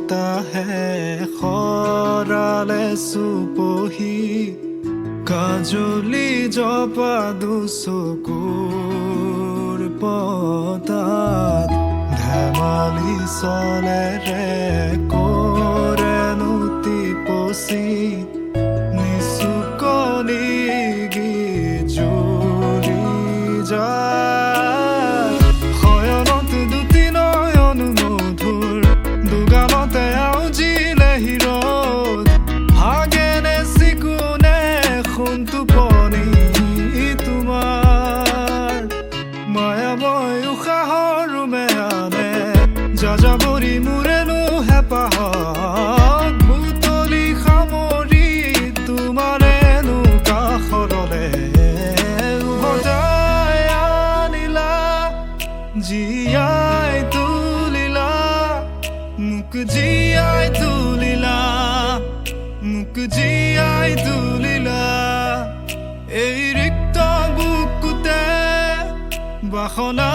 বতাহে খৰালে চুপহি কাজলি জপা দুচকুৰ পতাত ধেমালি চলেৰে কৰেনো টিপচি নিচুকনি জ্বলি যায় শয়নত দুটি নয়ন মধুৰ দুগালতে আউজিলে হিৰদ হাগেনে চিকুনে সোণটোপনি তোমাৰ মায়াময় উশাহৰ মেয়ানে যাযাবৰী মোৰেনো হেঁপাহত বুটলি সামৰি তোমাৰেনো কাষৰলে উভতাই আনিলা জীয়াই তুলিলা মোক জীয়াই তুলিলা মোক জীয়াই তুলিলা এই ৰিক্ত বুকুতে বাসনা